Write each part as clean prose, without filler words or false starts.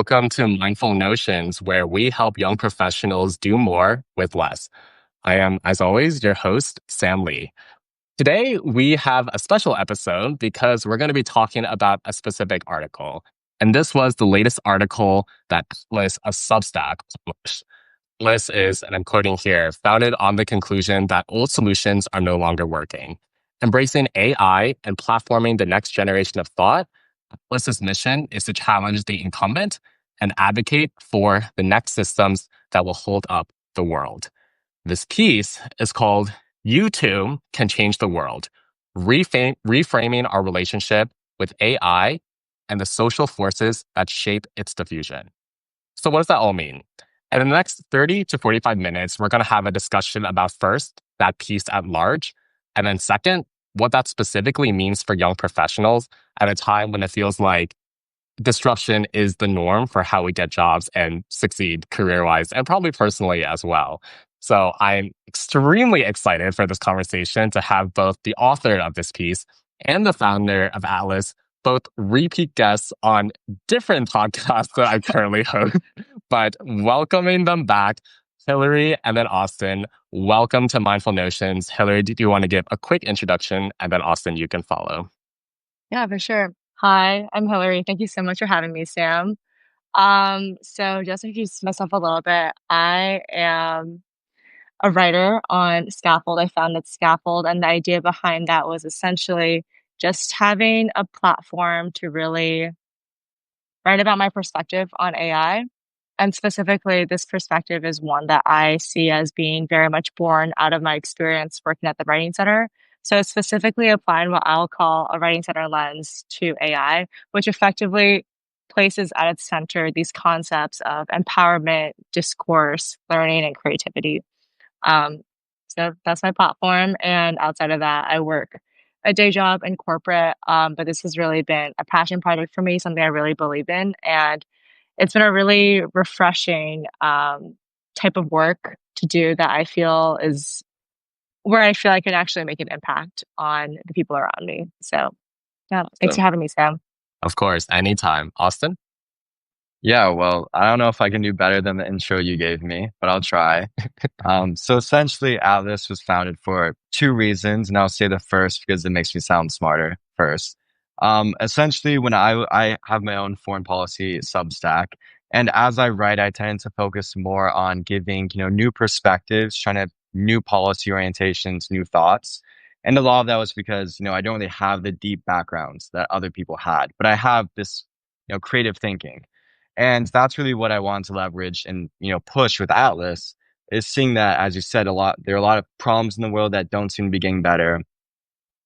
welcome to Mindful Notions, where we help young professionals do more with less. I am, as always, your host, Sam Lee. Today, we have a special episode because we're going to be talking about a specific article. And this was the latest article that Atlas, a Substack, published. Atlas is, and I'm quoting here, founded on the conclusion that old solutions are no longer working. Embracing AI and platforming the next generation of thought, Atlas's mission is to challenge the incumbent and advocate for the next systems that will hold up the world. This piece is called You Too Can Change the World, reframing our relationship with AI and the social forces that shape its diffusion. So what does that all mean? And in the next 30 to 45 minutes, we're going to have a discussion about first, that piece at large, and then second, what that specifically means for young professionals at a time when it feels like disruption is the norm for how we get jobs and succeed career-wise and probably personally as well. So I'm extremely excited for this conversation to have both the author of this piece and the founder of Atlas, both repeat guests on different podcasts that I currently host, but welcoming them back, Hillary and then Austin. Welcome to Mindful Notions. Hillary, do you want to give a quick introduction? And then Austin, you can follow. Yeah, for sure. Hi, I'm Hillary. Thank you so much for having me, Sam. So just to introduce myself a little bit, I am a writer on Scaffold. I founded Scaffold, and the idea behind that was essentially just having a platform to really write about my perspective on AI. And specifically, this perspective is one that I see as being very much born out of my experience working at the Writing Center. So it's specifically applying what I'll call a Writing Center lens to AI, which effectively places at its center these concepts of empowerment, discourse, learning, and creativity. Um, so that's my platform. And outside of that, I work a day job in corporate. But this has really been a passion project for me, something I really believe in. And it's been a really refreshing type of work to do that I feel is where I feel I can actually make an impact on the people around me. So, yeah, thanks So, for having me, Sam. of course, anytime. Austin? Yeah, well, I don't know if I can do better than the intro you gave me, but I'll try. So essentially, Atlas was founded for two reasons, and I'll say the first because it makes me sound smarter first. Essentially, when I have my own foreign policy Substack, and as I write, I tend to focus more on giving, new perspectives, trying to new policy orientations, new thoughts. And a lot of that was because, I don't really have the deep backgrounds that other people had, but I have this, creative thinking. And that's really what I want to leverage and, push with Atlas is seeing that, as you said, there are a lot of problems in the world that don't seem to be getting better.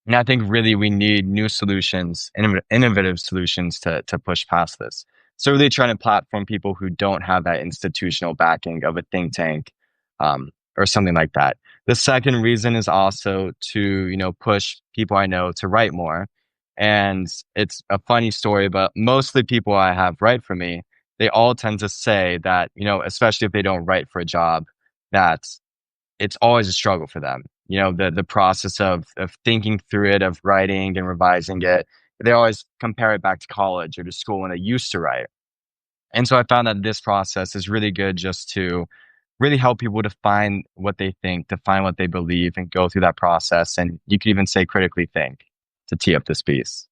And I think really we need new solutions, innovative solutions to push past this. So really trying to platform people who don't have that institutional backing of a think tank, or something like that. The second reason is also to, push people I know to write more. And it's a funny story, but mostly people I have write for me, they all tend to say that, especially if they don't write for a job, that it's always a struggle for them. The process of thinking through it, of writing and revising it. They always compare it back to college or to school when they used to write. And so I found that this process is really good just to really help people to find what they think, to find what they believe, and go through that process. And you could even say critically think to tee up this piece.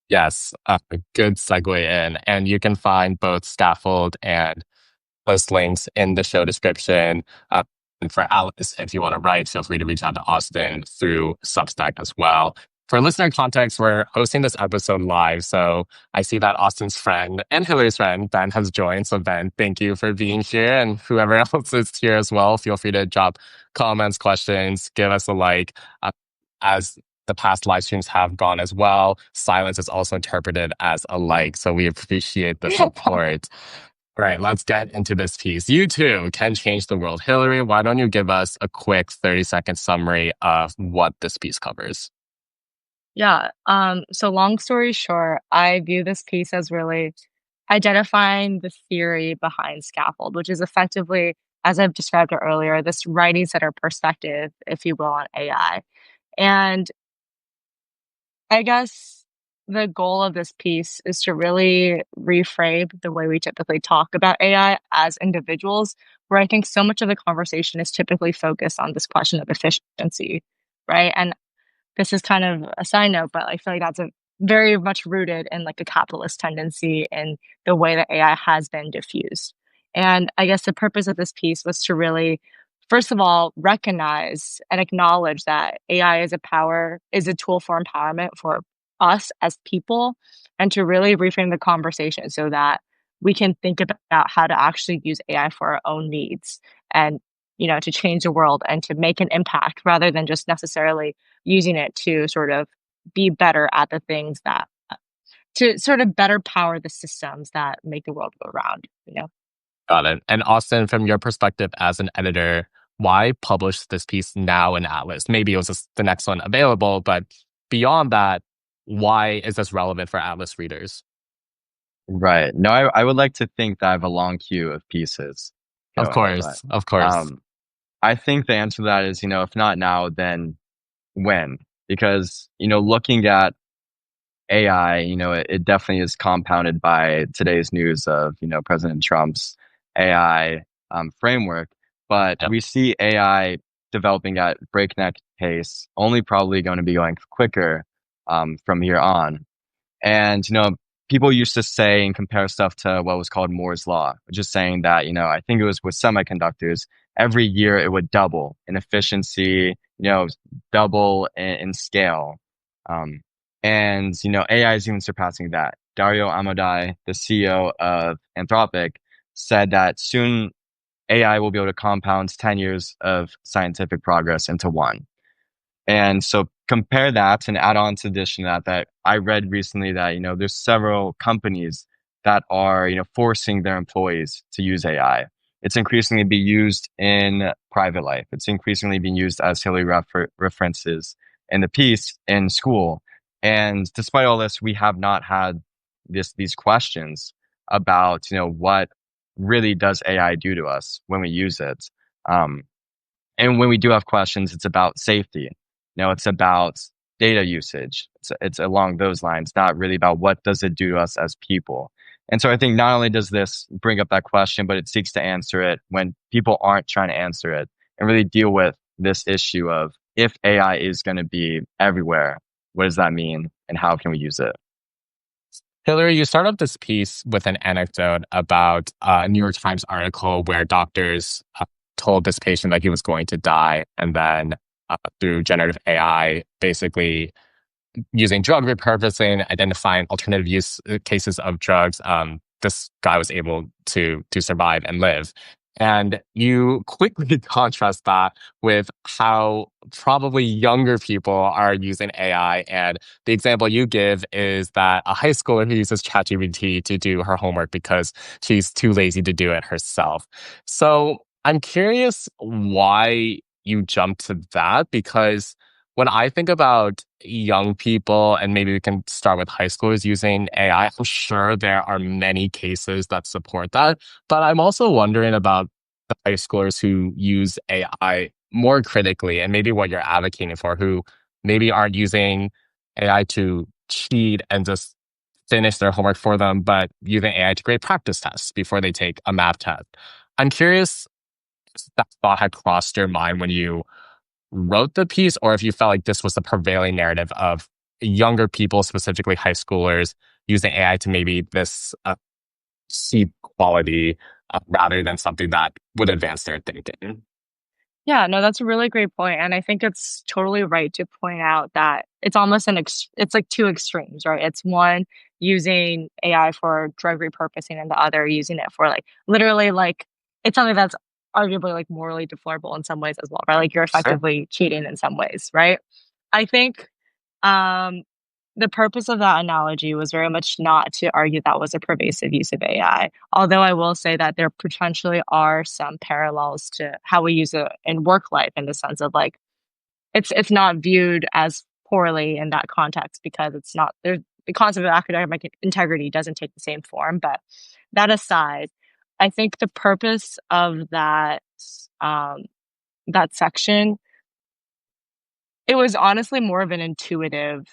Yes, a good segue in. And you can find both Scaffold and post links in the show description. And for Alice, if you want to write, feel free to reach out to Austin through Substack as well. For listener context, we're hosting this episode live. So I see that Austin's friend and Hillary's friend, Ben, has joined. So Ben, thank you for being here. And whoever else is here as well, feel free to drop comments, questions, give us a like. As the past live streams have gone as well, silence is also interpreted as a like. So we appreciate the support. Right, let's get into this piece. You too can change the world. Hillary, why don't you give us a quick 30-second summary of what this piece covers? Yeah. So long story short, I view this piece as really identifying the theory behind Scaffold, which is effectively, as I've described it earlier, this writing center perspective, if you will, on AI. And I guess the goal of this piece is to really reframe the way we typically talk about AI as individuals, where I think so much of the conversation is typically focused on this question of efficiency, right? And this is kind of a side note, but I feel like that's a very much rooted in like a capitalist tendency in the way that AI has been diffused. And I guess the purpose of this piece was to really, first of all, recognize and acknowledge that AI is a tool for empowerment for us as people, and to really reframe the conversation so that we can think about how to actually use AI for our own needs and, to change the world and to make an impact rather than just necessarily using it to sort of be better at the things that to sort of better power the systems that make the world go round. Got it. And Austin, from your perspective as an editor, why publish this piece now in Atlas? Maybe it was just the next one available, but beyond that, why is this relevant for Atlas readers? Right. No, I would like to think that I have a long queue of pieces Of going, but course, of course. um, I think the answer to that is, if not now, then when? Because, looking at AI, it definitely is compounded by today's news of, President Trump's AI framework. But Yep. we see AI developing at breakneck pace, only probably going to be going quicker from here on. And, people used to say and compare stuff to what was called Moore's Law, which is saying that, I think it was with semiconductors, every year it would double in efficiency, double in scale. Um, and, AI is even surpassing that. Dario Amodei, the CEO of Anthropic, said that soon AI will be able to compound 10 years of scientific progress into one. And so compare that and add on to addition to that I read recently that, there's several companies that are, forcing their employees to use AI. It's increasingly being used in private life. It's increasingly being used, as Hillary references in the piece, in school. And despite all this, we have not had these questions about, what really does AI do to us when we use it. Um, and when we do have questions, it's about safety. It's about data usage. It's along those lines, not really about what does it do to us as people. And so I think not only does this bring up that question, but it seeks to answer it when people aren't trying to answer it and really deal with this issue of, if AI is going to be everywhere, what does that mean and how can we use it? Hillary, you start off this piece with an anecdote about a New York Times article where doctors told this patient that he was going to die, and then through generative AI, basically using drug repurposing, identifying alternative use cases of drugs, this guy was able to survive and live. And you quickly contrast that with how probably younger people are using AI. And the example you give is that a high schooler who uses ChatGPT to do her homework because she's too lazy to do it herself. So I'm curious why you jumped to that, because when I think about young people, and maybe we can start with high schoolers using AI, I'm sure there are many cases that support that. But I'm also wondering about the high schoolers who use AI more critically, and maybe what you're advocating for, who maybe aren't using AI to cheat and just finish their homework for them, but using AI to grade practice tests before they take a math test. I'm curious if that thought had crossed your mind when you wrote the piece, or if you felt like this was the prevailing narrative of younger people, specifically high schoolers, using AI to maybe this seed quality rather than something that would advance their thinking. Yeah, no, that's a really great point, and I think it's totally right to point out that it's almost it's like two extremes, right? It's one using AI for drug repurposing, and the other using it for like literally like it's something that's arguably like morally deplorable in some ways as well, right? Like you're Sure. effectively cheating in some ways, right? I think um the purpose of that analogy was very much not to argue that was a pervasive use of AI. Although I will say that there potentially are some parallels to how we use it in work life in the sense of like it's not viewed as poorly in that context because it's not there's the concept of academic integrity doesn't take the same form. But that aside, I think the purpose of um, that section, it was honestly more of an intuitive.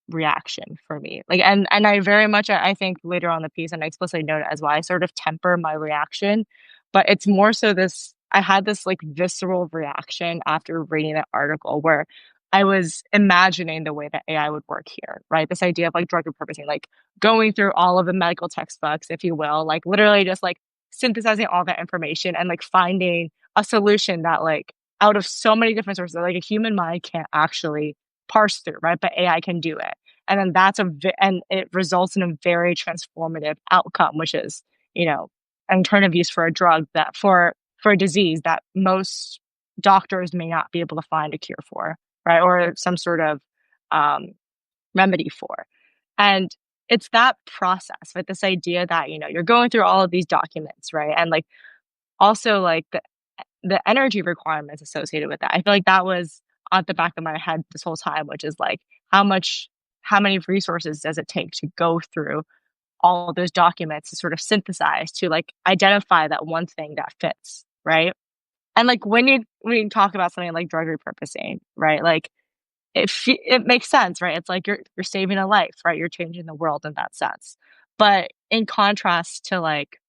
reaction for me. Like, and I very much, I think later on in the piece, and I explicitly note it as well, I sort of temper my reaction, but it's more so this, I had this like visceral reaction after reading that article where I was imagining the way that AI would work here, right? This idea of like drug repurposing, like going through all of the medical textbooks, if you will, like literally just like synthesizing all that information and like finding a solution that like out of so many different sources, like a human mind can't actually parse through, right? But AI can do it. And then and it results in a very transformative outcome, which is, you know, an alternative use for a drug that for a disease that most doctors may not be able to find a cure for, right? Or some sort of um, remedy for. And it's that process, right? This idea that, you know, you're going through all of these documents, right? And like also like the energy requirements associated with that. I feel like that was at the back of my head this whole time, which is like how many resources does it take to go through all of those documents to sort of synthesize to like identify that one thing that fits, right? And like when you talk about something like drug repurposing, right? Like it makes sense, right? It's like you're saving a life, right? You're changing the world in that sense. But in contrast to like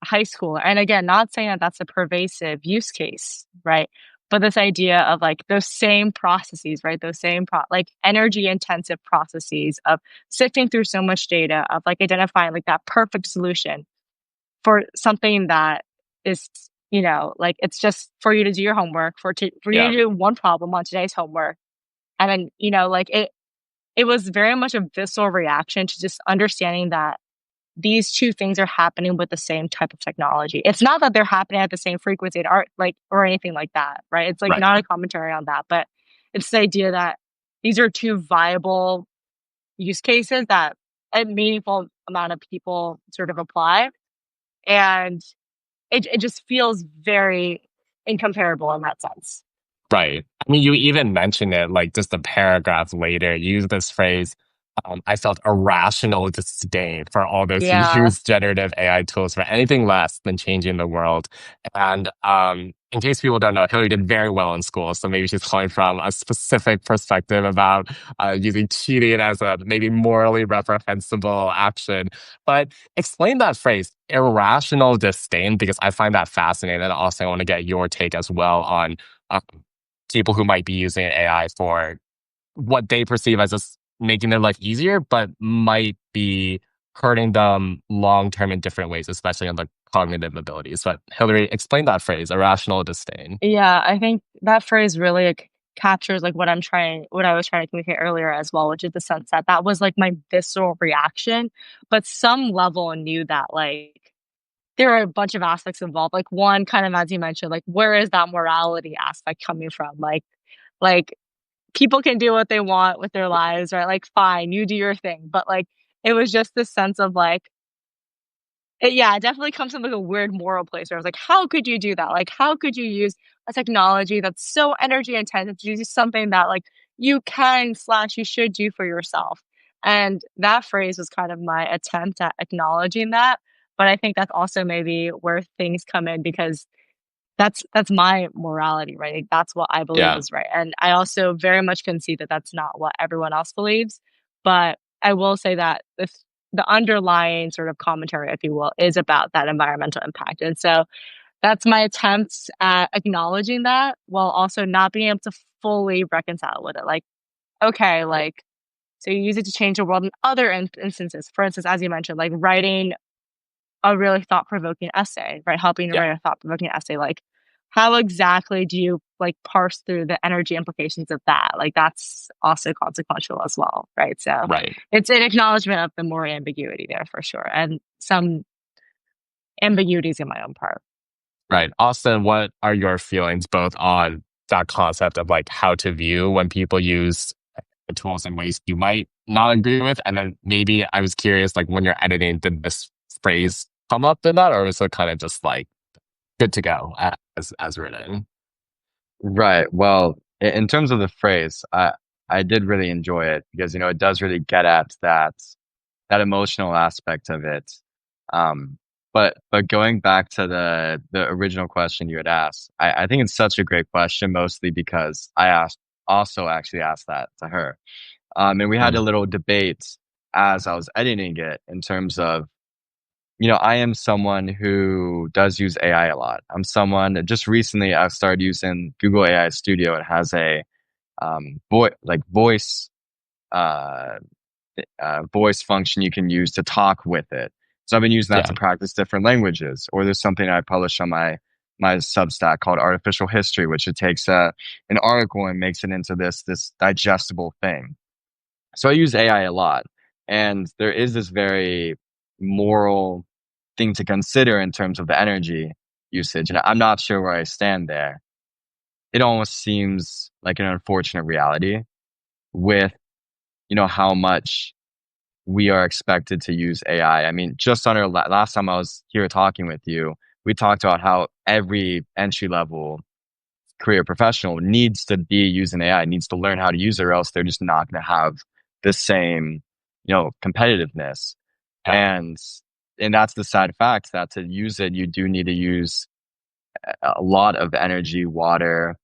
high school, and again, not saying that that's a pervasive use case, right? But this idea of like those same processes, right? Those same like energy intensive processes of sifting through so much data, of like identifying like that perfect solution for something that is, you know, like it's just for you to do your homework, for you to Yeah. do one problem on today's homework. And then, you know, like it was very much a visceral reaction to just understanding that these two things are happening with the same type of technology. It's not that they're happening at the same frequency and art like or anything like that, right? It's like Right. not a commentary on that, but it's the idea that these are two viable use cases that a meaningful amount of people sort of apply. And it just feels very incomparable in that sense. Right. I mean, you even mentioned it, like just a paragraph later, you use this phrase, I felt irrational disdain for all those Yeah. used generative AI tools for anything less than changing the world. And in case people don't know, Hillary did very well in school. So maybe she's calling from a specific perspective about using cheating as a maybe morally reprehensible action. But explain that phrase, irrational disdain, because I find that fascinating. And also, I want to get your take as well on um, people who might be using AI for what they perceive as just making their life easier, but might be hurting them long term in different ways, especially on the cognitive abilities. But Hillary, explain that phrase, irrational disdain. Yeah, I think that phrase really like captures like what I was trying to communicate earlier as well, which is the sense that that was like my visceral reaction, but some level knew that like there are a bunch of aspects involved. Like one kind of as you mentioned, like where is that morality aspect coming from? Like people can do what they want with their lives, right? Like fine, you do your thing. But like it was just this sense of like it definitely comes from like a weird moral place where I was like, how could you do that? Like, how could you use a technology that's so energy intensive to do something that like you can slash you should do for yourself? And that phrase was kind of my attempt at acknowledging that. But I think that's also maybe where things come in because that's my morality, right? Like, that's what I believe Yeah. is right. And I also very much concede that that's not what everyone else believes. But I will say that the underlying sort of commentary, if you will, is about that environmental impact. And so that's my attempts at acknowledging that while also not being able to fully reconcile with it. Like, okay, like, so you use it to change the world in other instances. For instance, as you mentioned, like writing a really thought-provoking essay, right? Helping to Yeah. write a thought-provoking essay, like, how exactly do you, like, parse through the energy implications of that? Like, that's also consequential as well, right? So, Right. it's an acknowledgement of the more ambiguity there for sure, and some ambiguities in my own part. Right. Austin, what are your feelings both on that concept of like how to view when people use the tools in ways you might not agree with? And then maybe I was curious, like when you're editing, did this phrase come up in that, or was it kind of just like good to go as written? Right. Well, in terms of the phrase, I did really enjoy it because, you know, it does really get at that emotional aspect of it. Um, but going back to the original question you had asked, I think it's such a great question, mostly because I asked also actually asked that to her. And we had a Mm. little debate as I was editing it in terms of, I am someone who does use AI a lot. I'm someone that just recently I've started using Google AI Studio. It has a voice uh, voice function you can use to talk with it. So I've been using that Yeah. to practice different languages. Or there's something I publish on my Substack called Artificial History, which it takes an article and makes it into this digestible thing. So I use AI a lot, and there is this very moral thing to consider in terms of the energy usage, and I'm not sure where I stand there. It almost seems like an unfortunate reality with how much we are expected to use AI. I mean, just on our last time I was here talking with you, we talked about how every entry level career professional needs to be using AI, needs to learn how to use it, or else they're just not going to have the same, competitiveness. Yeah. And and that's the sad fact that to use it, you do need to use a lot of energy, water.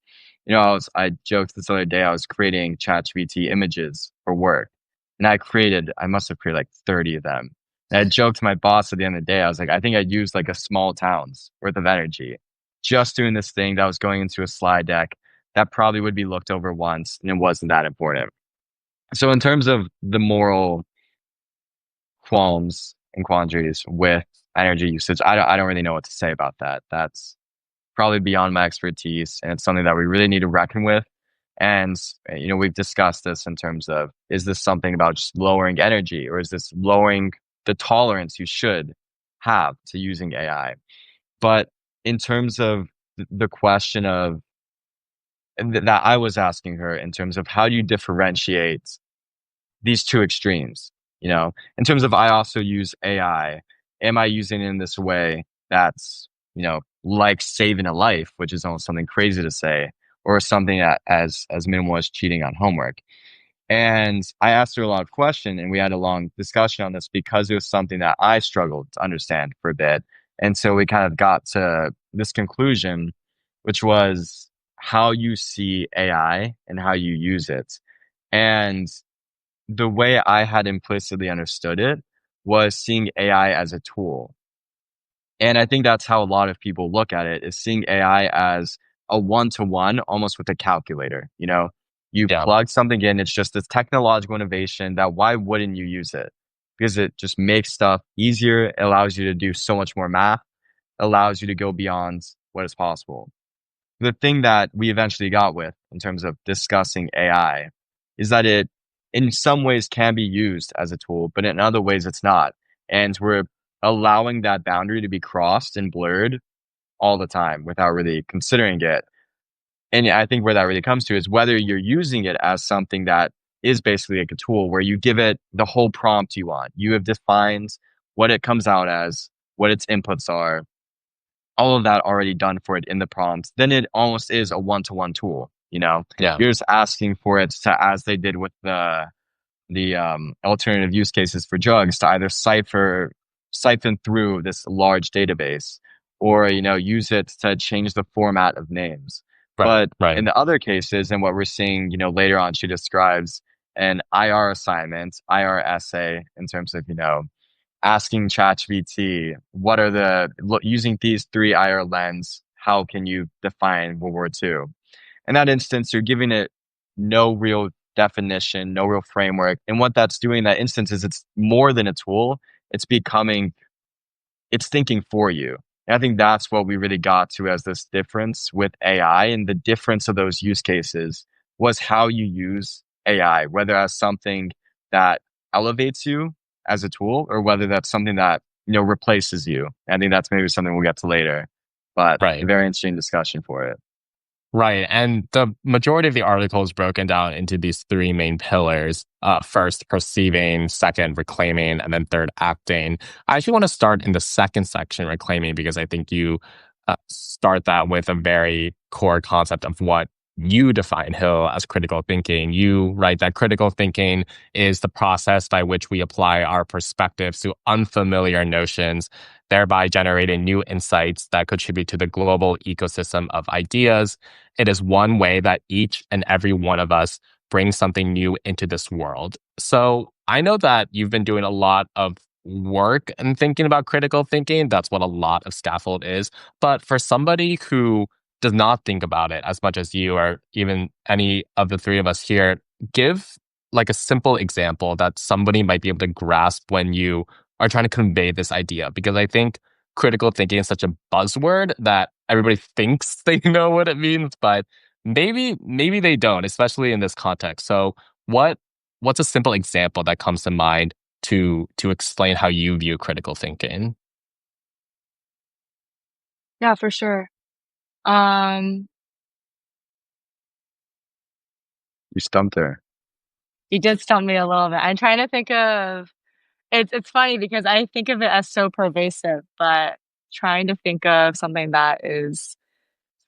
I joked this other day, I was creating ChatGPT images for work. And I must have created like 30 of them. And I joked to my boss at the end of the day, I was like, I think I'd use like a small town's worth of energy just doing this thing that was going into a slide deck that probably would be looked over once and it wasn't that important. So in terms of the moral qualms and quandaries with energy usage, I don't really know what to say about that. That's probably beyond my expertise, and it's something that we really need to reckon with. And we've discussed this in terms of, is this something about just lowering energy, or is this lowering the tolerance you should have to using AI? But in terms of the question of that I was asking her in terms of how do you differentiate these two extremes? In terms of, I also use AI. Am I using it in this way that's, like saving a life, which is almost something crazy to say, or something that as minimal as cheating on homework? And I asked her a lot of questions, and we had a long discussion on this because it was something that I struggled to understand for a bit. And so we kind of got to this conclusion, which was how you see AI and how you use it. And the way I had implicitly understood it was seeing AI as a tool. And I think that's how a lot of people look at it, is seeing AI as a one-to-one, almost with a calculator. You Yeah. plug something in, it's just this technological innovation that why wouldn't you use it? Because it just makes stuff easier, it allows you to do so much more math, allows you to go beyond what is possible. The thing that we eventually got with in terms of discussing AI is that it, in some ways, can be used as a tool, but in other ways, it's not. And we're allowing that boundary to be crossed and blurred all the time without really considering it. And I think where that really comes to is whether you're using it as something that is basically like a tool where you give it the whole prompt you want. You have defined what it comes out as, what its inputs are, all of that already done for it in the prompts, then it almost is a one-to-one tool. Yeah. You're just asking for it to, as they did with the alternative use cases for drugs, to either siphon through this large database, or use it to change the format of names. Right. But Right. in the other cases, and what we're seeing, later on, she describes an IR assignment, IR essay, in terms of asking ChatGPT, what are using these three IR lens, how can you define World War II? In that instance, you're giving it no real definition, no real framework. And what that's doing in that instance is it's more than a tool. It's thinking for you. And I think that's what we really got to as this difference with AI, and the difference of those use cases was how you use AI, whether as something that elevates you as a tool, or whether that's something that, replaces you. I think that's maybe something we'll get to later, but a Right. very interesting discussion for it. Right. And the majority of the article is broken down into these three main pillars. First, perceiving, second, reclaiming, and then third, acting. I actually want to start in the second section, reclaiming, because I think you start that with a very core concept of what you define, Hill, as critical thinking. You write that critical thinking is the process by which we apply our perspectives to unfamiliar notions, thereby generating new insights that contribute to the global ecosystem of ideas. It is one way that each and every one of us bring something new into this world. So I know that you've been doing a lot of work and thinking about critical thinking. That's what a lot of scaffold is. But for somebody who does not think about it as much as you or even any of the three of us here, give like a simple example that somebody might be able to grasp when you are trying to convey this idea. Because I think critical thinking is such a buzzword that everybody thinks they know what it means, but maybe they don't, especially in this context. So what's a simple example that comes to mind to explain how you view critical thinking? Yeah, for sure. Um, You stumped her. you did stump me a little bit. I'm trying to think of it's funny because I think of it as so pervasive, but trying to think of something that is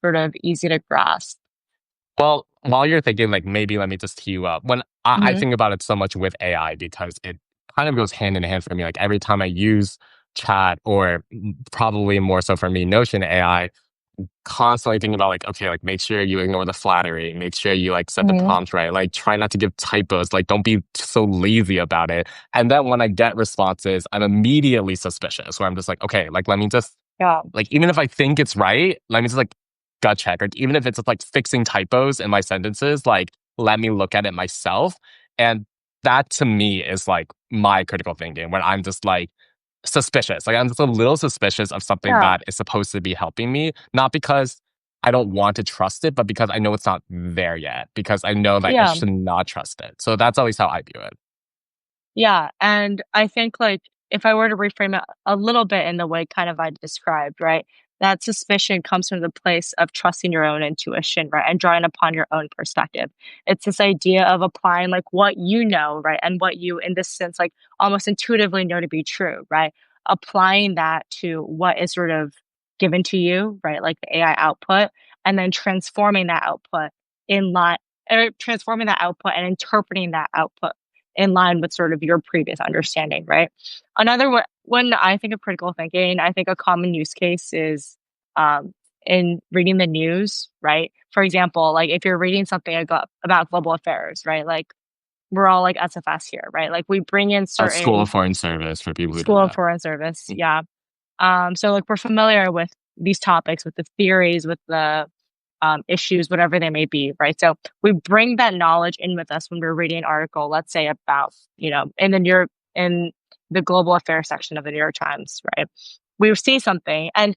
sort of easy to grasp. Well, while you're thinking, like maybe let me just tee you up. When I Mhm. think about it so much with AI because it kind of goes hand in hand for me. Like every time I use chat or probably more so for me, Notion AI, constantly thinking about like, okay, like make sure you ignore the flattery, make sure you like set the Mhm. prompt right, like try not to give typos, like don't be so lazy about it. And then when I get responses, I'm immediately suspicious where I'm just like, okay, like let me just Yeah. like even if I think it's right, let me just like gut check. Like even if it's like fixing typos in my sentences, like let me look at it myself. And that to me is like my critical thinking when I'm just like suspicious. Like I'm just a little suspicious of something Yeah. that is supposed to be helping me, not because I don't want to trust it, but because I know it's not there yet, because I know that I Yeah. should not trust it. So that's always how I view it. Yeah, and I think, like, if I were to reframe it a little bit in the way kind of I described, right? That suspicion comes from the place of trusting your own intuition, right? And drawing upon your own perspective. It's this idea of applying like what you know, right? And what you, in this sense, like almost intuitively know to be true, right? Applying that to what is sort of given to you, right? Like the AI output, and then transforming that output in line, or transforming that output and interpreting that output in line with sort of your previous understanding, right? Another one, when I think of critical thinking, I think a common use case is in reading the news, right? For example, like if you're reading something about global affairs, right? Like we're all like SFS here, right? Like we bring in School certain of Foreign Service for people who school don't of know. foreign service, yeah. So like we're familiar with these topics, with the theories, with the issues, whatever they may be, right? So we bring that knowledge in with us when we're reading an article, let's say about, in the global affairs section of the New York Times, right? We see something, and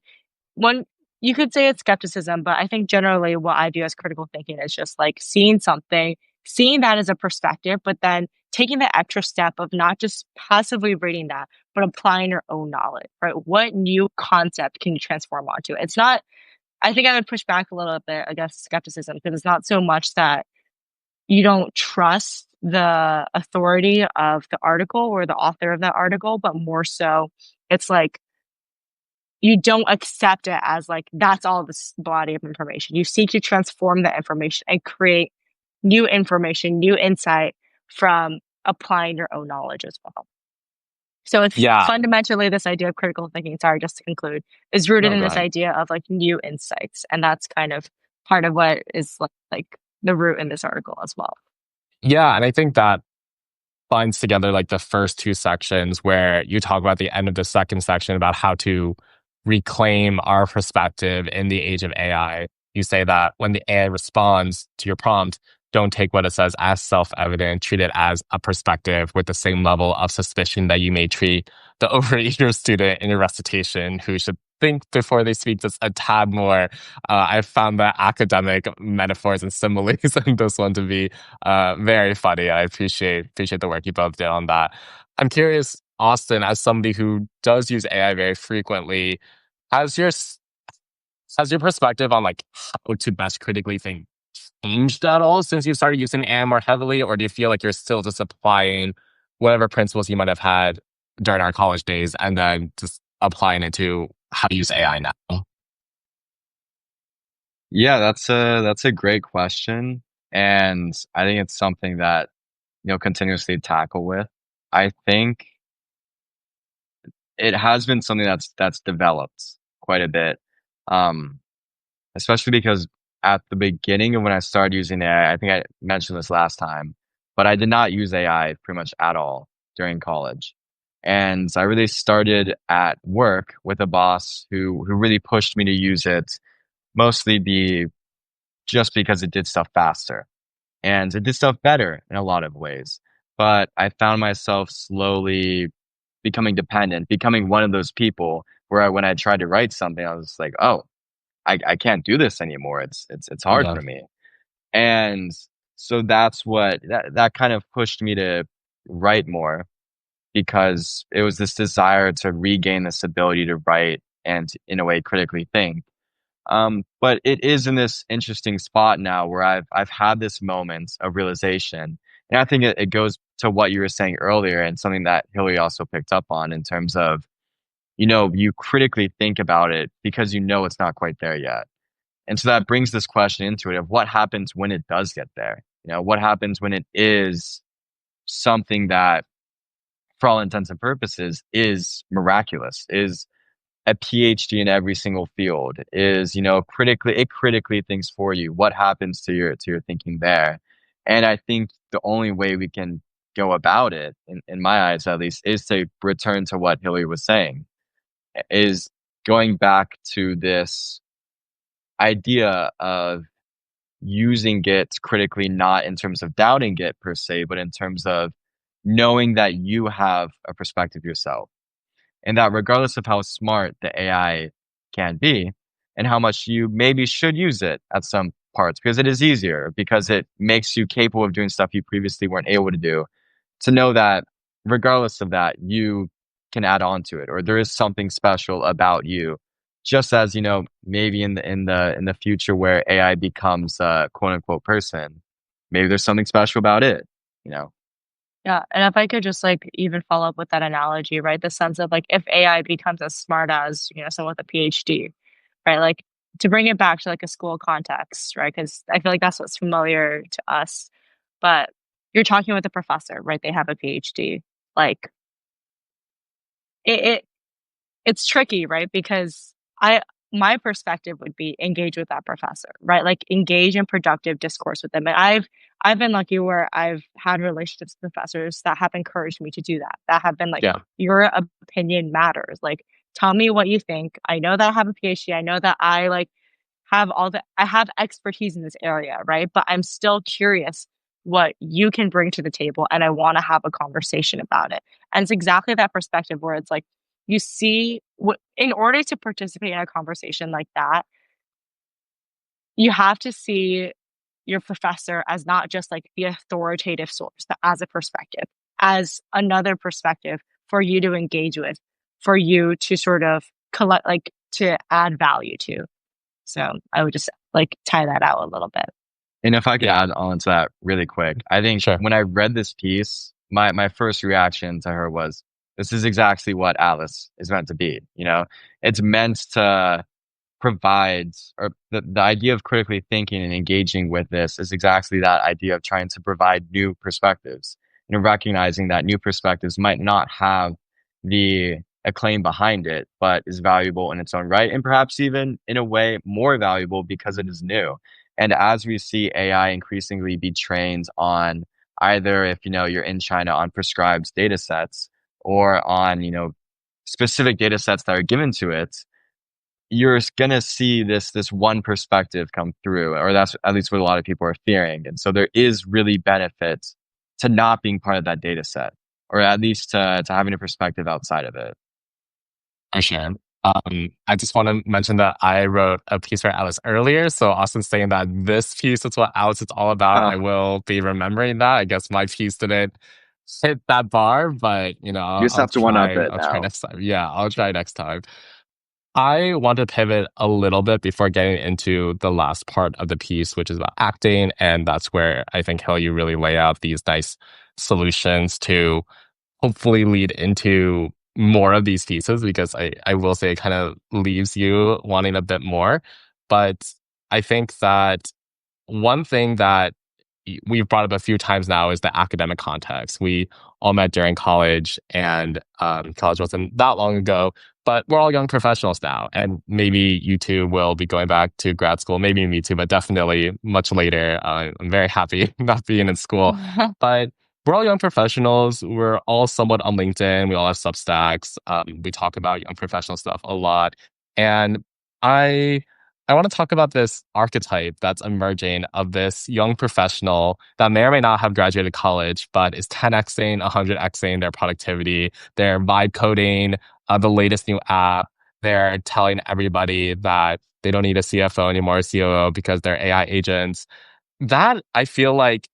one you could say it's skepticism, but I think generally what I view as critical thinking is just like seeing something, seeing that as a perspective, but then taking the extra step of not just passively reading that, but applying your own knowledge, right? What new concept can you transform onto it? It's not I think I would push back a little bit against skepticism because it's not so much that you don't trust the authority of the article or the author of that article, but more so it's like you don't accept it as like that's all this body of information. You seek to transform that information and create new information, new insight from applying your own knowledge as well. So it's Yeah. fundamentally this idea of critical thinking, sorry, just to conclude, is rooted No, in go this ahead. idea of like new insights. And that's kind of part of what is like the root in this article as well. Yeah, and I think that binds together like the first two sections where you talk about the end of the second section about how to reclaim our perspective in the age of AI. You say that when the AI responds to your prompt, don't take what it says as self evident, treat it as a perspective with the same level of suspicion that you may treat the overeager student in your recitation who should think before they speak just a tad more. I found the academic metaphors and similes in this one to be very funny. I appreciate the work you both did on that. I'm curious, Austin, as somebody who does use AI very frequently, has has your perspective on like how to best critically think changed at all since you started using AI more heavily, or do you feel like you're still just applying whatever principles you might have had during our college days and then just applying it to how to use AI now? Yeah, that's a great question. And I think it's something that, continuously tackle with. I think it has been something that's developed quite a bit. Um, Especially because at the beginning of when I started using AI, I think I mentioned this last time, but I did not use AI pretty much at all during college. And I really started at work with a boss who really pushed me to use it, mostly be just because it did stuff faster. And it did stuff better in a lot of ways. But I found myself slowly becoming dependent, becoming one of those people where when I tried to write something, I was like, oh, I can't do this anymore. It's hard Yeah. for me. And so that's that kind of pushed me to write more because it was this desire to regain this ability to write and in a way critically think. But it is in this interesting spot now where I've had this moment of realization. And I think it goes to what you were saying earlier and something that Hillary also picked up on in terms of, you critically think about it because you know it's not quite there yet. And so that brings this question into it of what happens when it does get there? What happens when it is something that, for all intents and purposes, is miraculous, is a PhD in every single field, is, it critically thinks for you. What happens to your thinking there? And I think the only way we can go about it, in my eyes at least, is to return to what Hillary was saying, is going back to this idea of using it critically, not in terms of doubting it per se, but in terms of knowing that you have a perspective yourself. And that regardless of how smart the AI can be and how much you maybe should use it at some parts, because it is easier, because it makes you capable of doing stuff you previously weren't able to do, to know that regardless of that, you can add on to it, or there is something special about you. Just as, maybe in the future where AI becomes a quote unquote person, maybe there's something special about it, you know. Yeah, and if I could just, like, even follow up with that analogy, right? The sense of, like, if AI becomes as smart as, someone with a PhD, right? Like, to bring it back to, like, a school context, right? Because I feel like that's what's familiar to us, but you're talking with a professor, right? They have a PhD. Like, it it's tricky, right? Because I my perspective would be engage with that professor, right? Like engage in productive discourse with them. And I've been lucky where I've had relationships with professors that have encouraged me to do that. That have been like, Yeah. your opinion matters. Like, tell me what you think. I know that I have a PhD. I know that I have expertise in this area, right? But I'm still curious what you can bring to the table and I want to have a conversation about it. And it's exactly that perspective where it's like you see what in order to participate in a conversation like that, you have to see your professor as not just like the authoritative source, but as a perspective, as another perspective for you to engage with, for you to sort of collect, like to add value to. So I would just like tie that out a little bit. And if I could Yeah. add on to that really quick, I think Sure. when I read this piece, my first reaction to her was, this is exactly what Atlas is meant to be. It's meant to provide, or the idea of critically thinking and engaging with this is exactly that idea of trying to provide new perspectives, recognizing that new perspectives might not have the acclaim behind it, but is valuable in its own right, and perhaps even in a way more valuable because it is new. And as we see AI increasingly be trained on either, if you're in China, on prescribed data sets, or on specific data sets that are given to it, you're gonna see this one perspective come through, or that's at least what a lot of people are fearing. And so there is really benefit to not being part of that data set, or at least to having a perspective outside of it. For sure. I just want to mention that I wrote a piece for Alice earlier. So Austin saying that this piece is what Alice is all about. I Oh, will be remembering that. I guess my piece didn't hit that bar, but you I'll, just I'll have to one up try. it I'll try now. next time. Yeah, I'll try next time. I want to pivot a little bit before getting into the last part of the piece, which is about acting, and that's where I think Hill, you really lay out these nice solutions to hopefully lead into more of these pieces, because I will say it kind of leaves you wanting a bit more. But I think that one thing that we've brought up a few times now is the academic context. We all met during college, and college wasn't that long ago, but we're all young professionals now. And maybe you two will be going back to grad school, maybe me too, but definitely much later. I'm very happy not being in school. But we're all young professionals. We're all somewhat on LinkedIn. We all have Substacks. We talk about young professional stuff a lot. And I I want to talk about this archetype that's emerging of this young professional that may or may not have graduated college, but is 10xing, 100xing their productivity. They're vibe coding the latest new app. They're telling everybody that they don't need a CFO anymore, a COO, because they're AI agents. That I feel like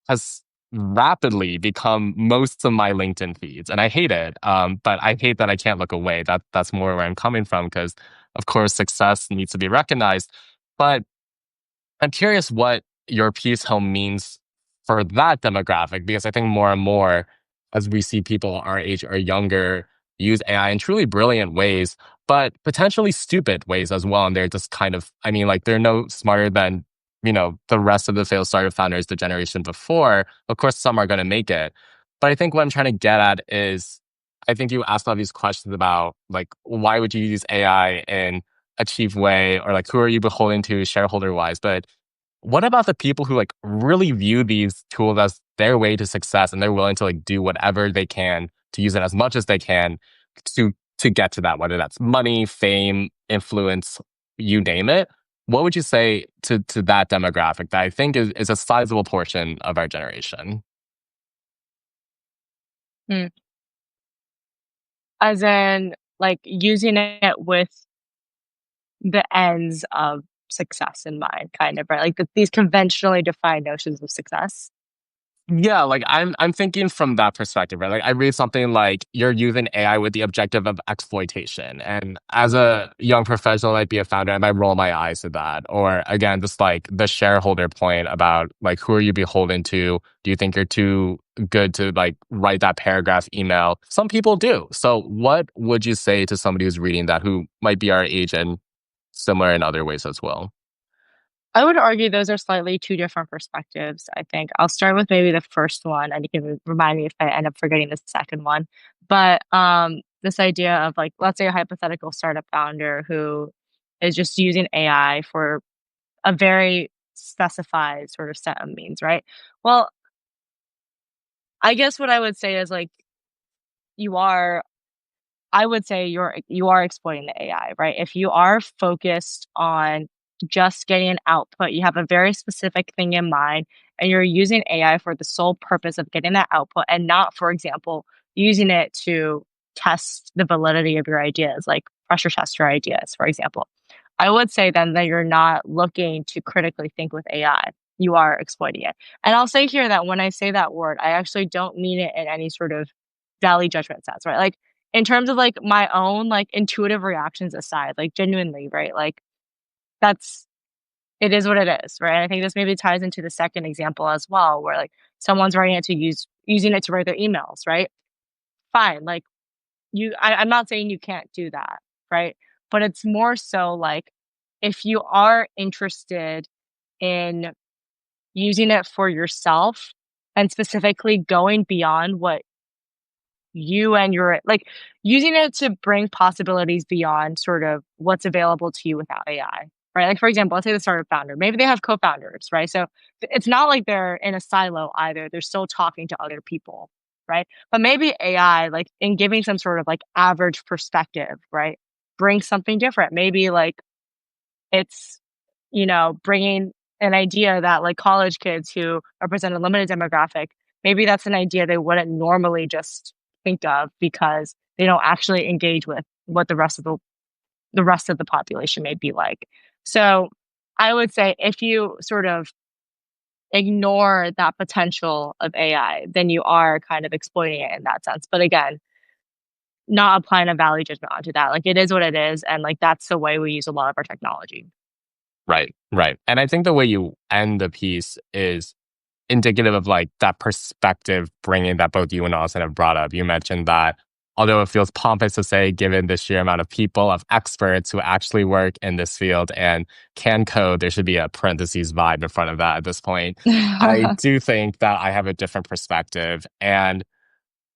has rapidly become most of my LinkedIn feeds, and I hate it. But I hate that I can't look away. That's more where I'm coming from because, of course, success needs to be recognized. But I'm curious what your piece home means for that demographic because I think more and more as we see people our age or younger use AI in truly brilliant ways, but potentially stupid ways as well. And they're just kind of, I mean, like they're no smarter than, the rest of the failed startup founders the generation before. Of course, some are going to make it. But I think what I'm trying to get at is I think you asked all these questions about like, why would you use AI in a cheap way or like who are you beholden to shareholder wise? But what about the people who like really view these tools as their way to success and they're willing to like do whatever they can to use it as much as they can to get to that, whether that's money, fame, influence, you name it. What would you say to that demographic that I think is a sizable portion of our generation? Mm. As in, like, using it with the ends of success in mind, kind of, right? Like, these conventionally defined notions of success. Yeah, like I'm thinking from that perspective, right? Like I read something like you're using AI with the objective of exploitation. And as a young professional, might be a founder, I might roll my eyes at that. Or again, just like the shareholder point about like who are you beholden to? Do you think you're too good to like write that paragraph email? Some people do. So what would you say to somebody who's reading that who might be our age and similar in other ways as well? I would argue those are slightly two different perspectives, I think. I'll start with maybe the first one, and you can remind me if I end up forgetting the second one. But this idea of like, let's say a hypothetical startup founder who is just using AI for a very specified sort of set of means, right? Well, I guess what I would say is like you are I would say you are exploiting the AI, right? If you are focused on just getting an output, you have a very specific thing in mind, and you're using AI for the sole purpose of getting that output and not, for example, using it to test the validity of your ideas, like pressure test your ideas, for example. I would say then that you're not looking to critically think with AI. You are exploiting it. And I'll say here that when I say that word, I actually don't mean it in any sort of value judgment sense, right? Like in terms of like my own like intuitive reactions aside, like genuinely, right? Like that's it is what it is, right? I think this maybe ties into the second example as well, where like someone's writing it to using it to write their emails, right? Fine. Like I'm not saying you can't do that, right? But it's more so like if you are interested in using it for yourself and specifically going beyond what you and your like using it to bring possibilities beyond sort of what's available to you without AI, right? Like for example, let's say the startup founder, maybe they have co-founders, right? So it's not like they're in a silo either. They're still talking to other people, right? But maybe AI, like in giving some sort of like average perspective, right, brings something different. Maybe like it's bringing an idea that like college kids who represent a limited demographic, maybe that's an idea they wouldn't normally just think of because they don't actually engage with what the rest of the population may be like. So I would say if you sort of ignore that potential of AI, then you are kind of exploiting it in that sense. But again, not applying a value judgment onto that. Like it is what it is. And like that's the way we use a lot of our technology. Right, right. And I think the way you end the piece is indicative of like that perspective bringing that both you and Austin have brought up. You mentioned that although it feels pompous to say, given the sheer amount of people, of experts who actually work in this field and can code, there should be a parentheses vibe in front of that at this point. I do think that I have a different perspective. And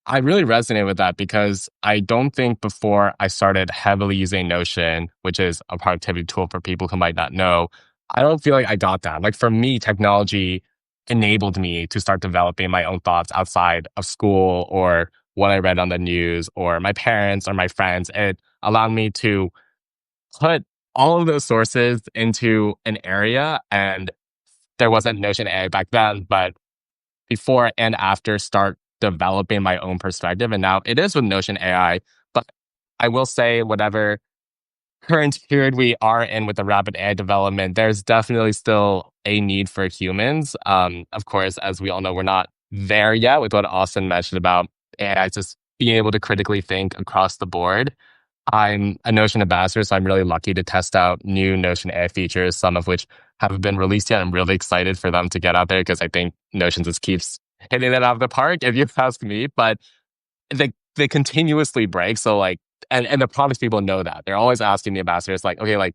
I really resonate with that because I don't think before I started heavily using Notion, which is a productivity tool for people who might not know, I don't feel like I got that. Like for me, technology enabled me to start developing my own thoughts outside of school or what I read on the news or my parents or my friends. It allowed me to put all of those sources into an area. And there wasn't Notion AI back then, but before and after start developing my own perspective. And now it is with Notion AI. But I will say, whatever current period we are in with the rapid AI development, there's definitely still a need for humans. Of course, as we all know, we're not there yet with what Austin mentioned about AI just being able to critically think across the board. I'm a Notion ambassador, so I'm really lucky to test out new Notion AI features, some of which haven't been released yet. I'm really excited for them to get out there because I think Notion just keeps hitting it out of the park, if you ask me. But they continuously break. So like, and the product people know that. They're always asking the ambassadors, like, okay, like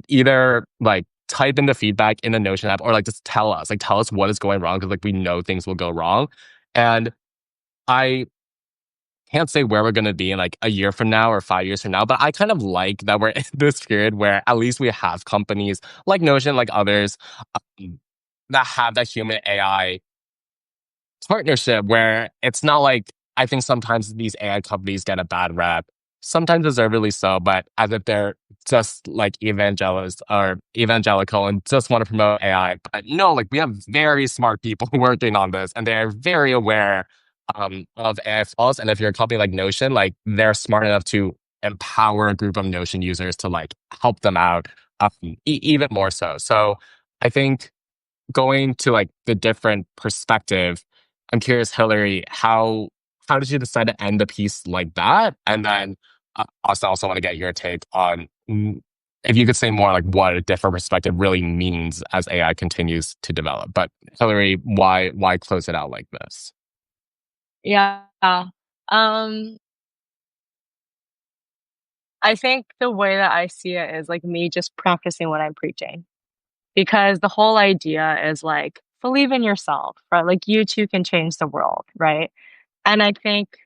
either like type in the feedback in the Notion app or like just tell us what is going wrong because like we know things will go wrong. And I can't say where we're going to be in like a year from now or 5 years from now, but I kind of like that we're in this period where at least we have companies like Notion, like others, that have that human AI partnership where it's not like I think sometimes these AI companies get a bad rep, sometimes deservedly so, but as if they're just like evangelists or evangelical and just want to promote AI. But no, like we have very smart people working on this and they're very aware of AI flaws. And if you're a company like Notion, like they're smart enough to empower a group of Notion users to like help them out even more so. So I think going to like the different perspective, I'm curious, Hillary, how did you decide to end the piece like that? And then also want to get your take on if you could say more like what a different perspective really means as AI continues to develop. But Hillary, why close it out like this? Yeah. Um, I think the way that I see it is like me just practicing what I'm preaching. Because the whole idea is like, believe in yourself, right? Like you too can change the world, right? And I think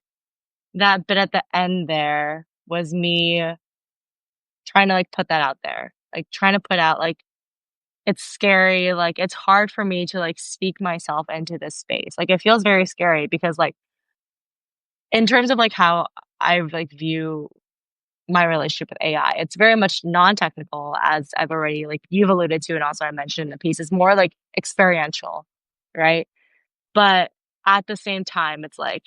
that bit at the end there was me trying to like put that out there. Like trying to put out like it's scary, like it's hard for me to like speak myself into this space. Like it feels very scary because like in terms of like how I like view my relationship with AI, it's very much non-technical as I've already like you've alluded to and also I mentioned in the piece. It's more like experiential, right? But at the same time, it's like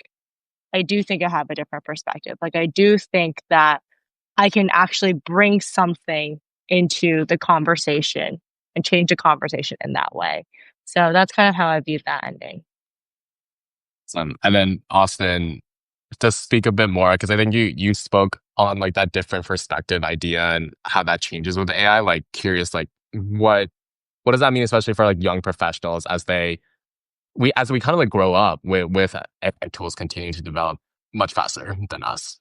I do think I have a different perspective. Like I do think that I can actually bring something into the conversation and change the conversation in that way. So that's kind of how I view that ending. And then Austin, just speak a bit more because I think you spoke on like that different perspective idea and how that changes with AI. Like curious, like what does that mean, especially for like young professionals as we kind of like grow up with AI tools continuing to develop much faster than us.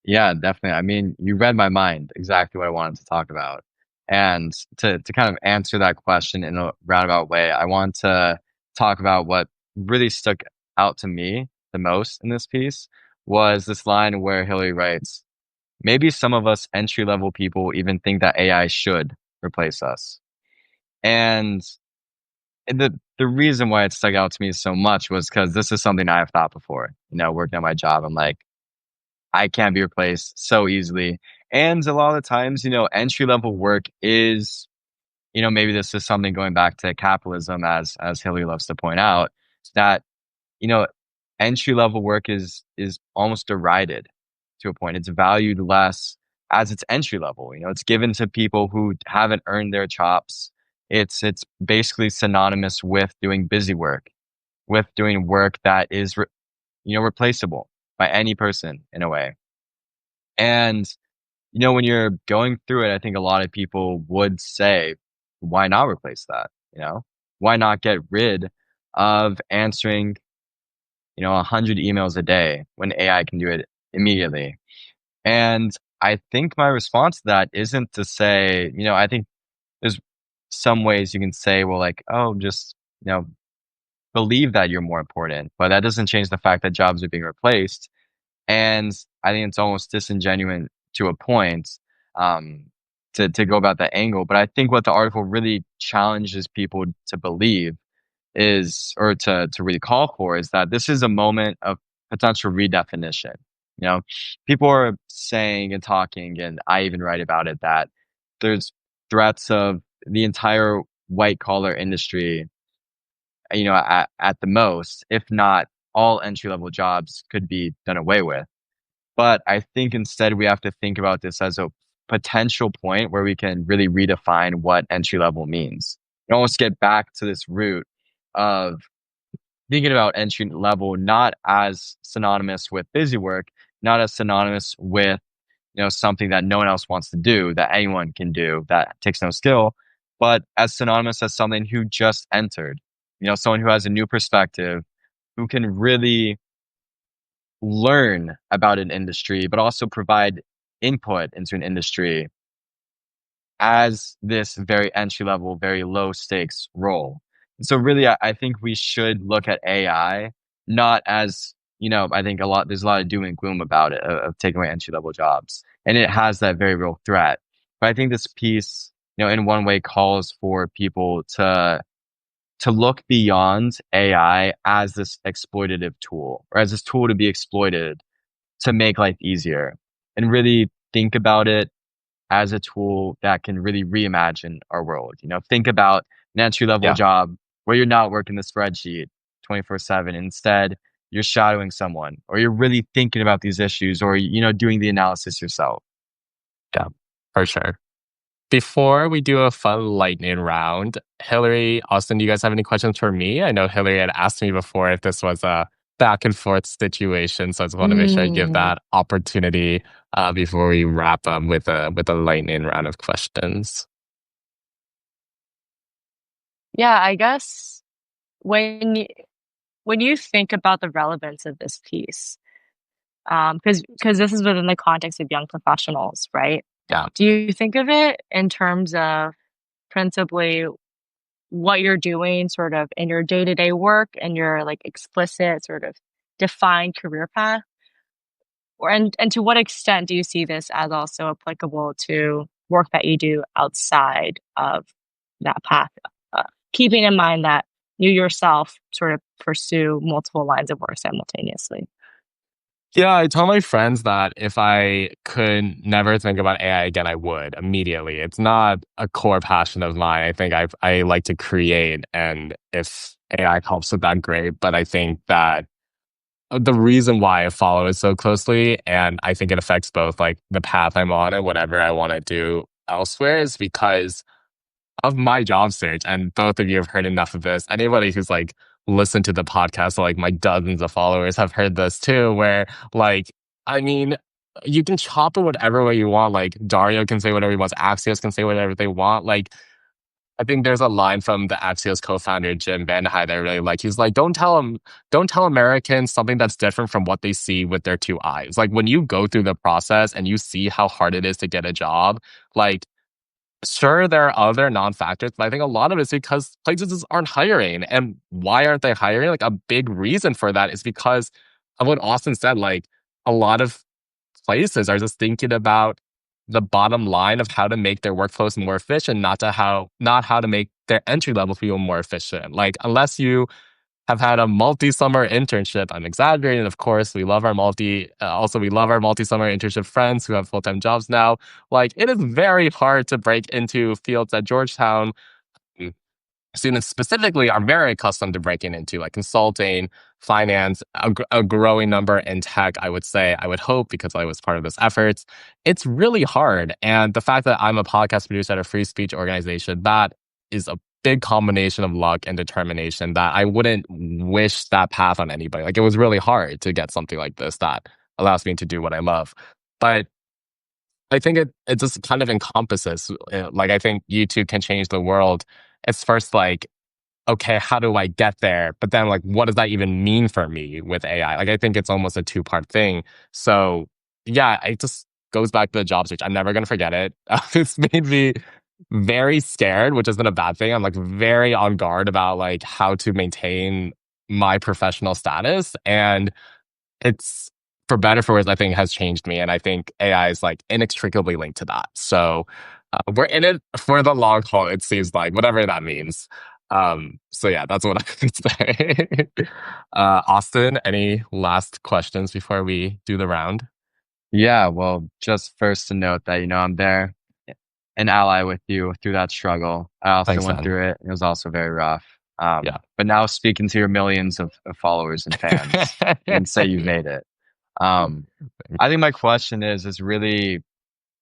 Yeah, definitely. I mean, you read my mind exactly what I wanted to talk about. And to kind of answer that question in a roundabout way, I want to talk about what really stuck out to me the most in this piece was this line where Hillary writes, maybe some of us entry level people even think that AI should replace us. And the reason why it stuck out to me so much was because this is something I have thought before. You know, working at my job, I'm like, I can't be replaced so easily. And a lot of the times, you know, entry level work is, you know, maybe this is something going back to capitalism, as Hillary loves to point out, that, you know, entry level work is almost derided to a point. It's valued less as it's entry level. You know, it's given to people who haven't earned their chops. It's basically synonymous with doing busy work, with doing work that is you know, replaceable by any person in a way. And, you know, when you're going through it, I think a lot of people would say, why not replace that? You know, why not get rid of answering, you know, 100 emails a day when AI can do it immediately. And I think my response to that isn't to say, I think there's some ways you can say, well, like, oh, just, believe that you're more important, but that doesn't change the fact that jobs are being replaced. And I think it's almost disingenuous to a point, um, to go about that angle. But I think what the article really challenges people to believe is, or to really call for, is that this is a moment of potential redefinition. You know, people are saying and talking, and I even write about it, that there's threats of the entire white collar industry, at the most, if not all entry level jobs could be done away with. But I think instead we have to think about this as a potential point where we can really redefine what entry level means. And almost get back to this root of thinking about entry level not as synonymous with busy work, not as synonymous with, something that no one else wants to do, that anyone can do, that takes no skill, but as synonymous as someone who just entered, someone who has a new perspective, who can really learn about an industry, but also provide input into an industry as this very entry level, very low stakes role. So really, I think we should look at AI not as, I think there's a lot of doom and gloom about it, of taking away entry level jobs. And it has that very real threat. But I think this piece, in one way calls for people to look beyond AI as this exploitative tool, or as this tool to be exploited to make life easier, and really think about it as a tool that can really reimagine our world. Think about an entry level Yeah. job where you're not working the spreadsheet 24/7. Instead, you're shadowing someone, or you're really thinking about these issues, or, doing the analysis yourself. Yeah, for sure. Before we do a fun lightning round, Hillary, Austin, do you guys have any questions for me? I know Hillary had asked me before if this was a back and forth situation, so I just want to make sure I give Mm, that opportunity before we wrap up with a lightning round of questions. yeah, I guess when y when you think about the relevance of this piece, because this is within the context of young professionals, right? Yeah. Do you think of it in terms of principally what you're doing sort of in your day-to-day work and your, like, explicit sort of defined career path? Or and to what extent do you see this as also applicable to work that you do outside of that path? Uh, Keeping in mind that you yourself sort of pursue multiple lines of work simultaneously. Yeah, I tell my friends that if I could never think about AI again, I would immediately. It's not a core passion of mine. I think I like to create, and if AI helps with that, great. But I think that the reason why I follow it so closely, and I think it affects both like the path I'm on and whatever I want to do elsewhere, is because of my job search. And both of you have heard enough of this. Anybody who's like listened to the podcast, so like my dozens of followers have heard this too, where like, I mean, you can chop it whatever way you want. Like Dario can say whatever he wants, Axios can say whatever they want. Like I think there's a line from the Axios co-founder Jim Van Vanderhyde that I really like. He's like, don't tell Americans something that's different from what they see with their two eyes. Like when you go through the process and you see how hard it is to get a job, like sure, there are other non-factors, but I think a lot of it is because places just aren't hiring. And why aren't they hiring? Like a big reason for that is because of what Austin said. Like a lot of places are just thinking about the bottom line of how to make their workflows more efficient, not how to make their entry level people more efficient. Like unless you have had a multi-summer internship. I'm exaggerating, of course. We love our multi-summer internship friends who have full-time jobs now. Like, it is very hard to break into fields at Georgetown. Mm, Students specifically are very accustomed to breaking into, like consulting, finance, a growing number in tech, I would say, I would hope, because I was part of this effort. It's really hard. And the fact that I'm a podcast producer at a free speech organization, that is a big combination of luck and determination that I wouldn't wish that path on anybody. Like it was really hard to get something like this that allows me to do what I love. But I think it just kind of encompasses, like I think YouTube can change the world. It's first like okay, how do I get there? But then like, what does that even mean for me with AI? Like, I think it's almost a two-part thing. So yeah, it just goes back to the job search. I'm never going to forget it. It's made me very scared, which isn't a bad thing. I'm like very on guard about like how to maintain my professional status. And it's for better for worse, I think has changed me. And I think AI is like inextricably linked to that. So we're in it for the long haul, it seems like, whatever that means. So yeah, that's what I would say. Austin, any last questions before we do the round? Yeah, well, just first to note that, I'm there, an ally with you through that struggle. I also Thanks, went man. through it. It was also very rough. Yeah. But now speaking to your millions of followers and fans, you can say you've made it. Um, I think my question is really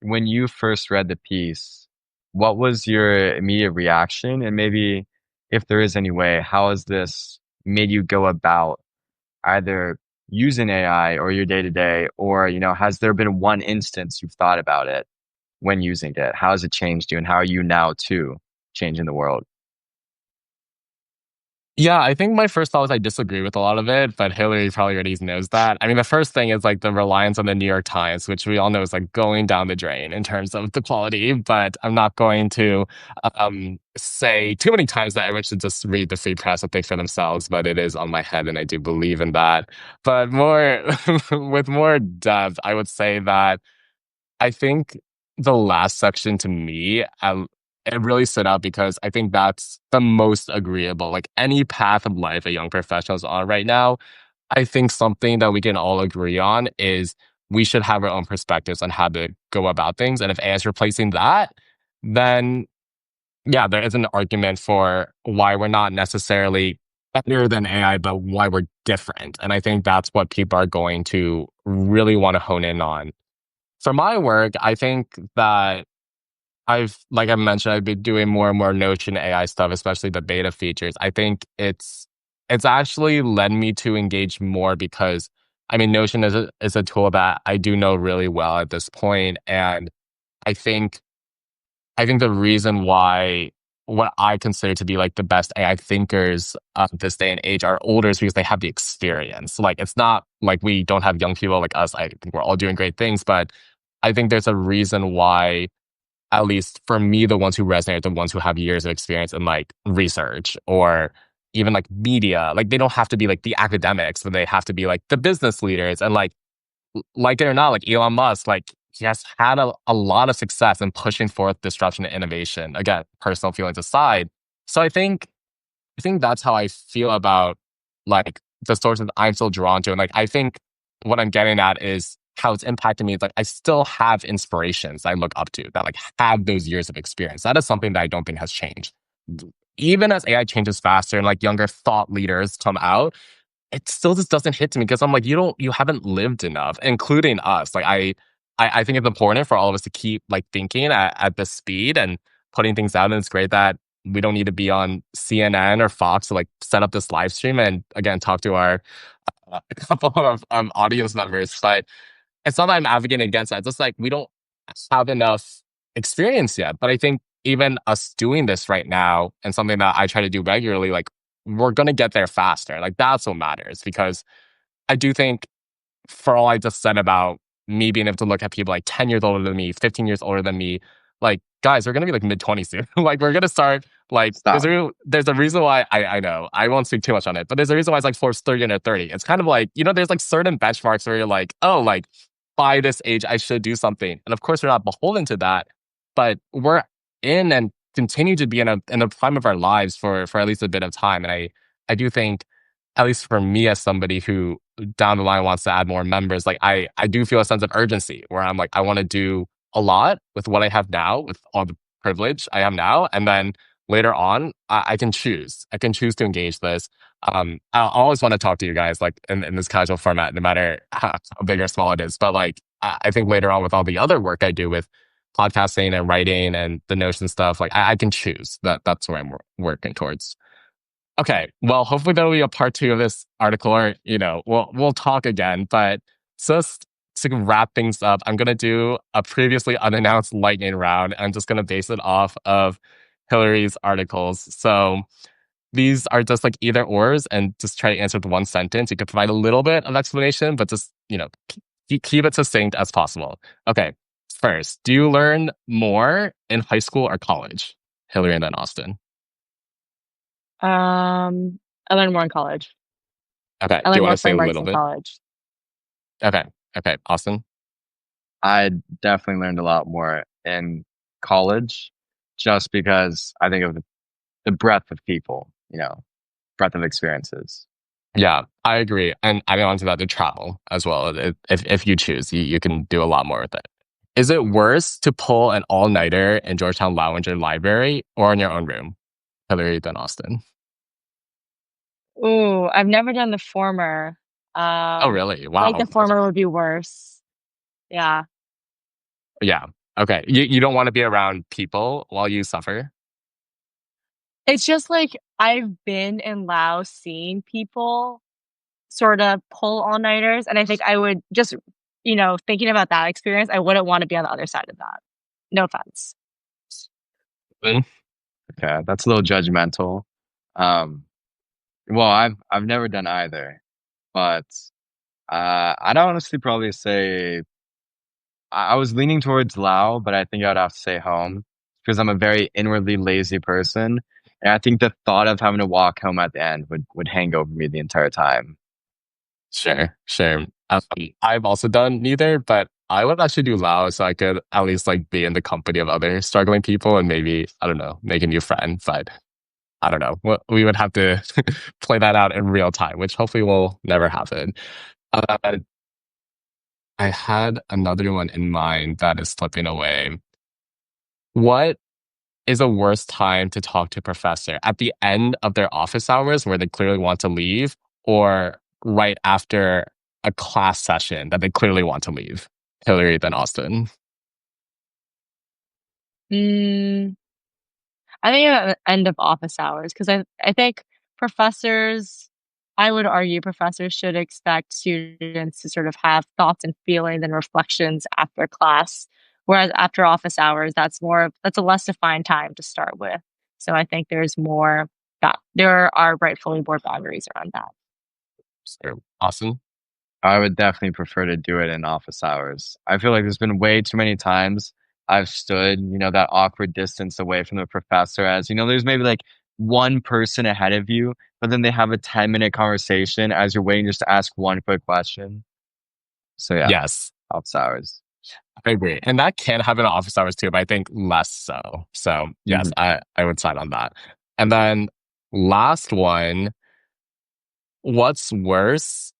when you first read the piece, what was your immediate reaction? And maybe if there is any way, how has this made you go about either using AI or your day to day, or, has there been one instance you've thought about it when using it? How has it changed you and how are you now too changing the world? Yeah, I think my first thought was I disagree with a lot of it, but Hillary probably already knows that. I mean, the first thing is like the reliance on the New York Times, which we all know is like going down the drain in terms of the quality. But I'm not going to say too many times that everyone should just read the free press and think for themselves. But it is on my head, and I do believe in that. But more with more depth, I would say that I think the last section to me, it really stood out because I think that's the most agreeable. Like any path of life a young professional is on right now, I think something that we can all agree on is we should have our own perspectives on how to go about things. And if AI is replacing that, then yeah, there is an argument for why we're not necessarily better than AI, but why we're different. And I think that's what people are going to really want to hone in on. For my work, I think that like I mentioned, I've been doing more and more Notion AI stuff, especially the beta features. I think it's actually led me to engage more because I mean, Notion is a tool that I do know really well at this point, and I think I think the reason why what I consider to be like the best AI thinkers of this day and age are older is because they have the experience. Like it's not like we don't have young people like us. I think we're all doing great things, but I think there's a reason why, at least for me, the ones who resonate are the ones who have years of experience in like research or even like media. Like they don't have to be like the academics, but they have to be like the business leaders. And like it or not, like Elon Musk, like he has had a lot of success in pushing forth disruption and innovation. Again, personal feelings aside. So I think that's how I feel about like the sources I'm still drawn to. And like I think what I'm getting at is how it's impacted me. It's like I still have inspirations I look up to that like have those years of experience. That is something that I don't think has changed. Even as AI changes faster and like younger thought leaders come out, it still just doesn't hit to me because I'm like, you haven't lived enough, including us. Like I think it's important for all of us to keep like thinking at the speed and putting things out. And it's great that we don't need to be on CNN or Fox to like set up this live stream and again talk to our couple of audience members. But it's not that I'm advocating against that. It's just like we don't have enough experience yet. But I think even us doing this right now and something that I try to do regularly, like we're gonna get there faster. Like that's what matters because I do think for all I just said about me being able to look at people like 10 years older than me, 15 years older than me, like guys, we're gonna be like mid-20s soon. Like we're gonna start like Stop. there's a reason why I know I won't speak too much on it, but there's a reason why it's like Forbes 30 under 30. It's kind of like, there's like certain benchmarks where you're like, oh, like by this age I should do something. And of course we're not beholden to that, but we're in and continue to be in the prime of our lives for at least a bit of time. And I do think, at least for me as somebody who down the line wants to add more members, like I do feel a sense of urgency where I'm like, I want to do a lot with what I have now, with all the privilege I have now. And then later on, I can choose. I can choose to engage this. I always want to talk to you guys like in this casual format, no matter how big or small it is. But like, I think later on with all the other work I do with podcasting and writing and the Notion stuff, like I can choose that's where I'm working towards. Okay. Well, hopefully there'll be a part two of this article or, we'll talk again. But just to wrap things up, I'm gonna do a previously unannounced lightning round. I'm just gonna base it off of Hillary's articles. So these are just like either ors and just try to answer with one sentence. You could provide a little bit of explanation, but just, keep it succinct as possible. Okay. First, do you learn more in high school or college? Hillary and then Austin. I learned more in college. Okay. I Do you learned want more to say a frameworks little in bit? college. Okay. Okay. Austin. I definitely learned a lot more in college just because I think of the breadth of people, breadth of experiences. Yeah, I agree. And adding on to that, the travel as well. If you choose, you can do a lot more with it. Is it worse to pull an all-nighter in Georgetown Lounge or library or in your own room? Hillary than Austin. Ooh, I've never done the former. Oh, Um, really? I feel like Wow. the former would be worse. Yeah. Yeah. Okay. You don't want to be around people while you suffer? It's just like I've been in Laos seeing people sort of pull all-nighters, and I think I would just, thinking about that experience, I wouldn't wanna be on the other side of that. No offense. Mm. Okay, that's a little judgmental. Um, well, I've never done either, but I'd honestly probably say I was leaning towards Lao, but I think I'd have to say home because I'm a very inwardly lazy person, and I think the thought of having to walk home at the end would hang over me the entire time. Sure, sure. I've also done neither, but I would actually do Lao so I could at least like be in the company of other struggling people and maybe, I don't know, make a new friend. But I don't know. We would have to play that out in real time, which hopefully will never happen. Uh, I had another one in mind that is slipping away. What is a worse time to talk to a professor? At the end of their office hours where they clearly want to leave, or right after a class session that they clearly want to leave? Hillary, then Austin. Mm, I think at the end of office hours, 'cause I think professors I would argue professors should expect students to sort of have thoughts and feelings and reflections after class, whereas after office hours, that's a less defined time to start with. So I think there are rightfully more boundaries around that. So, Austin? I would definitely prefer to do it in office hours. I feel like there's been way too many times I've stood, that awkward distance away from the professor as, there's maybe like one person ahead of you, but then they have a 10-minute conversation as you're waiting just to ask one quick question. So yeah, Yes, office hours. I agree. And that can happen in office hours too, but I think less so. So, yes, Mhm. I would side on that. And then last one, what's worse?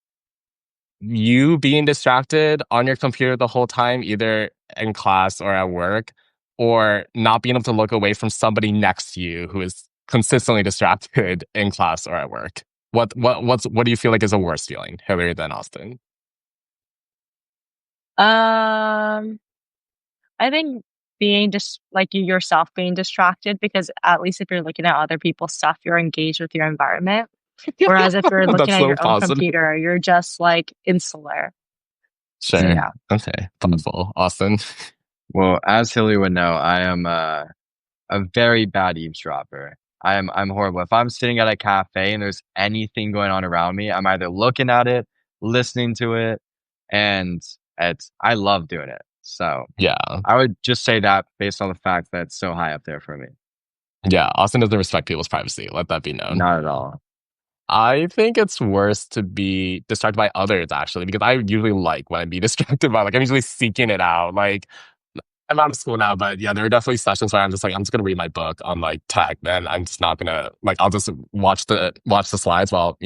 You being distracted on your computer the whole time, either in class or at work, or not being able to look away from somebody next to you who is consistently distracted in class or at work. What do you feel like is a worse feeling, Hillary than Austin? Um, I think being just like you yourself being distracted because at least if you're looking at other people's stuff, you're engaged with your environment. Whereas if you're looking That's at so your own positive. computer, you're just like insular. So Sure. yeah. Okay. Thoughtful. Austin. Well, as Hilly would know, I am a very bad eavesdropper. I'm horrible. If I'm sitting at a cafe and there's anything going on around me, I'm either looking at it, listening to it, and I love doing it. So Yeah. I would just say that based on the fact that it's so high up there for me. Yeah. Austin doesn't respect people's privacy. Let that be known. Not at all. I think it's worse to be distracted by others actually, because I usually like when I be distracted by I'm usually seeking it out. Like I'm out of school now, but yeah, there are definitely sessions where I'm just gonna read my book on like tech, and I'm just not gonna I'll just watch the slides while,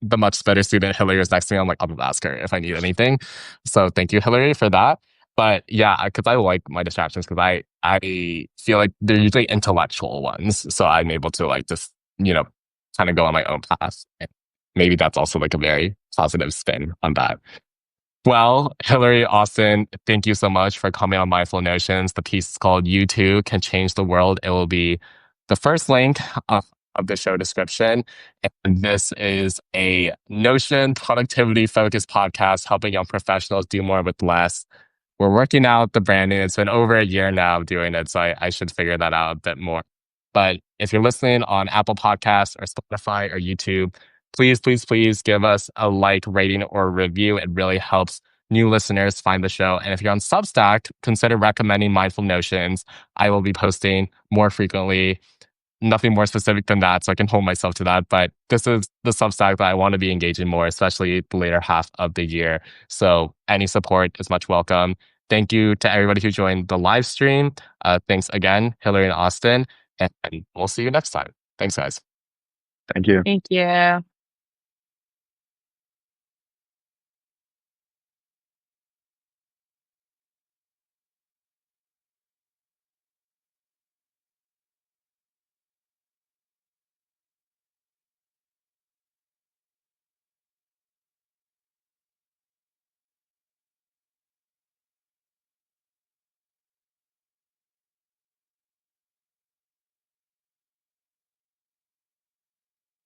the much better student Hillary is next to me. I'm like, I'll just ask her if I need anything. So thank you, Hillary, for that. But yeah, because I like my distractions because I feel like they're usually intellectual ones. So I'm able to just, you know, kind of go on my own path. And maybe that's also like a very positive spin on that. Well, Hillary, Austin, thank you so much for coming on Mindful Notions. The piece is called You Too Can Change the World. It will be the first link of the show description. And this is a Notion productivity focused podcast helping young professionals do more with less. We're working out the branding. It's been over a year now of doing it, so I should figure that out a bit more. But if you're listening on Apple Podcasts or Spotify or YouTube, please give us a like, rating, or review. It really helps new listeners find the show. And if you're on Substack, consider recommending Mindful Notions. I will be posting more frequently. Nothing more specific than that, so I can hold myself to that. But this is the Substack that I want to be engaging more, especially the later half of the year. So any support is much welcome. Thank you to everybody who joined the live stream. Thanks again, Hillary and Austin. And we'll see you next time. Thanks, guys. Thank you. Thank you.